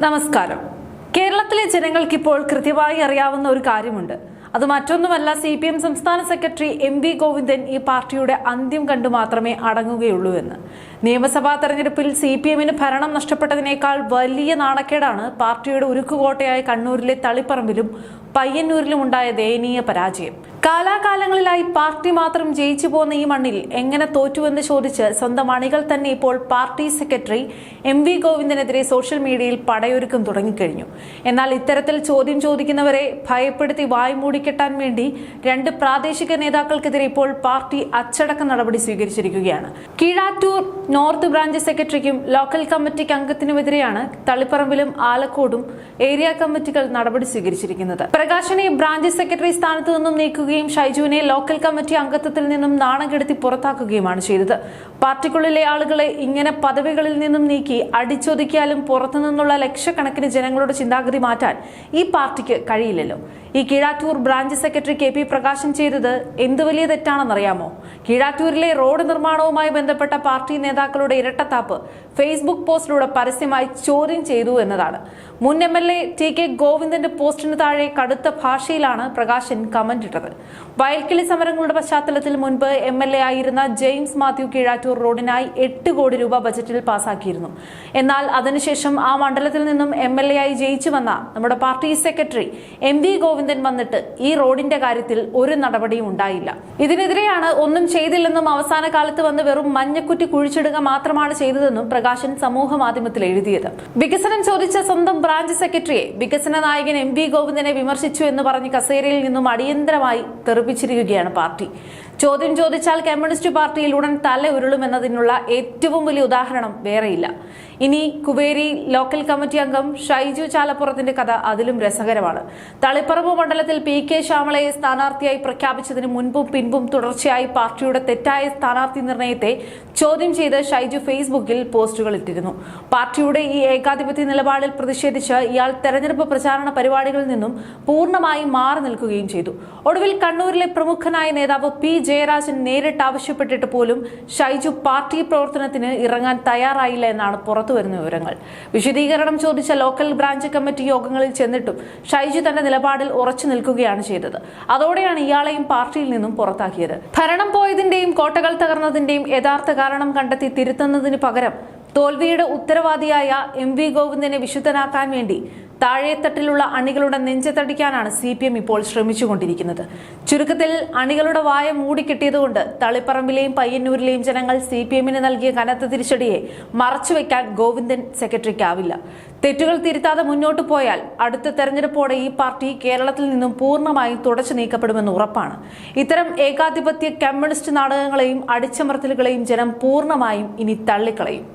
നമസ്കാരം. കേരളത്തിലെ ജനങ്ങൾക്കിപ്പോൾ കൃത്യമായി അറിയാവുന്ന ഒരു കാര്യമുണ്ട്. അത് മറ്റൊന്നുമല്ല, CPM സംസ്ഥാന സെക്രട്ടറി MV ഗോവിന്ദൻ ഈ പാർട്ടിയുടെ അന്ത്യം കണ്ടു മാത്രമേ അടങ്ങുകയുള്ളൂ എന്ന്. നിയമസഭാ തെരഞ്ഞെടുപ്പിൽ CPMന് ഭരണം നഷ്ടപ്പെട്ടതിനേക്കാൾ വലിയ നാണക്കേടാണ് പാർട്ടിയുടെ ഉരുക്കുകോട്ടയായ കണ്ണൂരിലെ തളിപ്പറമ്പിലും പയ്യന്നൂരിലും ഉണ്ടായ ദയനീയ പരാജയം. കാലാകാലങ്ങളിലായി പാർട്ടി മാത്രം ജയിച്ചു പോന്ന ഈ മണ്ണിൽ എങ്ങനെ തോറ്റുവെന്ന് ചോദിച്ച് സ്വന്തം അണികൾ തന്നെ ഇപ്പോൾ പാർട്ടി സെക്രട്ടറി MV ഗോവിന്ദനെതിരെ സോഷ്യൽ മീഡിയയിൽ പടയൊരുക്കം തുടങ്ങിക്കഴിഞ്ഞു. എന്നാൽ ഇത്തരത്തിൽ ചോദ്യം ചോദിക്കുന്നവരെ ഭയപ്പെടുത്തി വായ്മൂടിക്കെട്ടാൻ വേണ്ടി രണ്ട് പ്രാദേശിക നേതാക്കൾക്കെതിരെ ഇപ്പോൾ പാർട്ടി അച്ചടക്ക നടപടി സ്വീകരിച്ചിരിക്കുകയാണ്. കീഴാറ്റൂർ നോർത്ത് ബ്രാഞ്ച് സെക്രട്ടറിക്കും ലോക്കൽ കമ്മിറ്റിക്ക് അംഗത്തിനുമെതിരെയാണ് തളിപ്പറമ്പിലും ആലക്കോടും ഏരിയ കമ്മിറ്റികൾ നടപടി സ്വീകരിച്ചിരിക്കുന്നത്. പ്രകാശനെ ബ്രാഞ്ച് സെക്രട്ടറി സ്ഥാനത്ത് നിന്നും നീക്കുകയും ഷൈജുവിനെ ലോക്കൽ കമ്മിറ്റി അംഗത്വത്തിൽ നിന്നും നാണം കെടുത്തി പുറത്താക്കുകയുമാണ് ചെയ്തത്. പാർട്ടിക്കുള്ളിലെ ആളുകളെ ഇങ്ങനെ പദവികളിൽ നിന്നും നീക്കി അടിച്ചൊതുക്കിയാലും പുറത്തുനിന്നുള്ള ലക്ഷക്കണക്കിന് ജനങ്ങളുടെ ചിന്താഗതി മാറ്റാൻ ഈ പാർട്ടിക്ക് കഴിയില്ലല്ലോ. ഈ Keezhattur branch secretary KP Prakashan ചെയ്തത് എന്ത് വലിയ തെറ്റാണെന്നറിയാമോ? കീഴാറ്റൂരിലെ റോഡ് നിർമ്മാണവുമായി ബന്ധപ്പെട്ട പാർട്ടി നേതാക്കളുടെ ഇരട്ടത്താപ്പ് ഫേസ്ബുക്ക് പോസ്റ്റിലൂടെ പരസ്യമായി ചോദ്യം ചെയ്തു എന്നതാണ്. മുൻ MLA TK ഗോവിന്ദന്റെ പോസ്റ്റിന് താഴെ കടുത്ത ഭാഷയിലാണ് പ്രകാശൻ കമന്റ് ഇട്ടത്. വയൽക്കിളി സമരങ്ങളുടെ പശ്ചാത്തലത്തിൽ മുൻപ് MLA ആയിരുന്ന ജെയിംസ് മാത്യു കീഴാറ്റൂർ റോഡിനായി 8 കോടി രൂപ ബജറ്റിൽ പാസാക്കിയിരുന്നു. എന്നാൽ അതിനുശേഷം ആ മണ്ഡലത്തിൽ നിന്നും MLA ആയി ജയിച്ചു വന്ന നമ്മുടെ പാർട്ടി സെക്രട്ടറി MV ഗോവിന്ദൻ വന്നിട്ട് ഈ റോഡിന്റെ കാര്യത്തിൽ ഒരു നടപടിയും ഉണ്ടായില്ല. ഇതിനെതിരെയാണ് ഒന്നും ചെയ്തില്ലെന്നും അവസാന കാലത്ത് വന്ന് വെറും മഞ്ഞക്കുറ്റി കുഴിച്ചിടുക മാത്രമാണ് ചെയ്തതെന്നും പ്രകാശൻ സമൂഹ മാധ്യമത്തിൽ എഴുതിയത്. വികസനം ചോദിച്ച സ്വന്തം ബ്രാഞ്ച് സെക്രട്ടറിയെ വികസന നായകൻ MV ഗോവിന്ദനെ വിമർശിച്ചു എന്ന് പറഞ്ഞ് കസേരയിൽ നിന്നും അടിയന്തരമായി തെറിപ്പിച്ചിരിക്കുകയാണ് പാർട്ടി. ചോദ്യം ചോദിച്ചാൽ കമ്മ്യൂണിസ്റ്റ് പാർട്ടിയിൽ ഉടൻ തല ഉരുളുമെന്നതിനുള്ള ഏറ്റവും വലിയ ഉദാഹരണം വേറെയില്ല. ഇനി കുവേരി ലോക്കൽ കമ്മിറ്റി അംഗം ഷൈജു ചാലപ്പുറത്തിന്റെ കഥ അതിലും രസകരമാണ്. തളിപ്പറമ്പ് മണ്ഡലത്തിൽ PK ശ്യാമളയെ സ്ഥാനാർത്ഥിയായി പ്രഖ്യാപിച്ചതിന് മുൻപും പിൻപും തുടർച്ചയായി പാർട്ടിയുടെ തെറ്റായ സ്ഥാനാർത്ഥി നിർണയത്തെ ചോദ്യം ചെയ്ത് ഷൈജു ഫേസ്ബുക്കിൽ പോസ്റ്റുകൾ ഇട്ടിരുന്നു. പാർട്ടിയുടെ ഈ ഏകാധിപത്യ നിലപാടിൽ പ്രതിഷേധിച്ച് ഇയാൾ തെരഞ്ഞെടുപ്പ് പ്രചാരണ പരിപാടികളിൽ നിന്നും പൂർണ്ണമായും മാറി നിൽക്കുകയും ചെയ്തു. ഒടുവിൽ കണ്ണൂരിലെ പ്രമുഖനായ നേതാവ് P ജയരാജൻ നേരിട്ട് ആവശ്യപ്പെട്ടിട്ട് പോലും ഷൈജു പാർട്ടി പ്രവർത്തനത്തിന് ഇറങ്ങാൻ തയ്യാറായില്ല എന്നാണ് പുറത്തുവരുന്ന വിവരങ്ങൾ. വിശദീകരണം ചോദിച്ച ലോക്കൽ ബ്രാഞ്ച് കമ്മിറ്റി യോഗങ്ങളിൽ ചെന്നിട്ടും ഷൈജു തന്റെ നിലപാടിൽ ഉറച്ചു നിൽക്കുകയാണ് ചെയ്തത്. അതോടെയാണ് ഇയാളെയും പാർട്ടിയിൽ നിന്നും പുറത്താക്കിയത്. ഭരണം പോയതിന്റെയും കോട്ടകൾ തകർന്നതിന്റെയും യഥാർത്ഥ കാരണം കണ്ടെത്തി തിരുത്തുന്നതിന് പകരം തോൽവിയുടെ ഉത്തരവാദിയായ MV ഗോവിന്ദനെ വിശുദ്ധനാക്കാൻ വേണ്ടി താഴെത്തട്ടിലുള്ള അണികളുടെ നെഞ്ചത്തടിക്കാനാണ് CPM ഇപ്പോൾ ശ്രമിച്ചുകൊണ്ടിരിക്കുന്നത്. ചുരുക്കത്തിൽ അണികളുടെ വായ മൂടിക്കെട്ടിയതുകൊണ്ട് തളിപ്പറമ്പിലെയും പയ്യന്നൂരിലെയും ജനങ്ങൾ CPMന് നൽകിയ കനത്ത തിരിച്ചടിയെ മറച്ചുവെക്കാൻ ഗോവിന്ദൻ സെക്രട്ടറിക്കാവില്ല. തെറ്റുകൾ തിരുത്താതെ മുന്നോട്ട് പോയാൽ അടുത്ത തെരഞ്ഞെടുപ്പോടെ ഈ പാർട്ടി കേരളത്തിൽ നിന്നും പൂർണ്ണമായും തുടച്ചു നീക്കപ്പെടുമെന്ന് ഉറപ്പാണ്. ഇത്തരം ഏകാധിപത്യ കമ്മ്യൂണിസ്റ്റ് നാടകങ്ങളെയും അടിച്ചമർത്തലുകളെയും ജനം പൂർണ്ണമായും ഇനി തള്ളിക്കളയും.